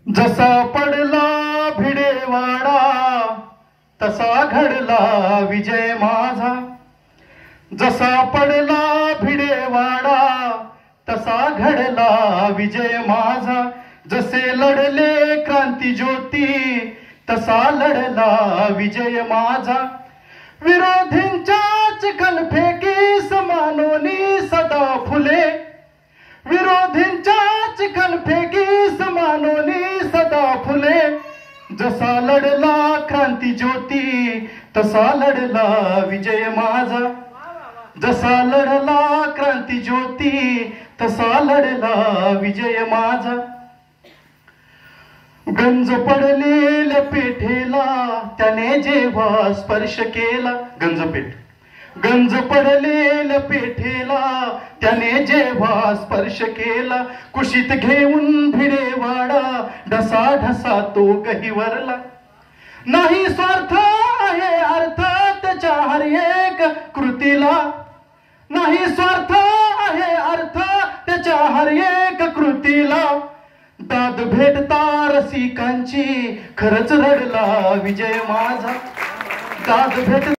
जसा पडला भिडेवाडा तसा घडला विजय माझा। जसा पडला भिडेवाडा तसा घडला विजय माझा। जसे लढले क्रांती ज्योती तसा लढला विजय माझा। विरोधींच्या चिखलफेकी समानोनी सदा फुले। विरोधींच्या चिखलफेकी समानोनी सदा फुले। जसा लढला क्रांती ज्योती तसा लढला विजय माझा। जसा लढला क्रांती ज्योती तसा लढला विजय माझा। गंज पडलेल्या पेठेला त्याने जेव्हा स्पर्श केला। गंज पडलेल्या पेठेला त्याने जेव्हा स्पर्श केला। कुशीत घेऊन भिडेवाडा ढसा ढसा तो गहिवरला। नाही स्वार्थ आहे अर्थ त्याच्या हर एक कृतीला। नाही स्वार्थ आहे अर्थ त्याच्या हर एक कृतीला। दाद भेटता रसिकांची खरंच रडला विजय माझा। दाद भेट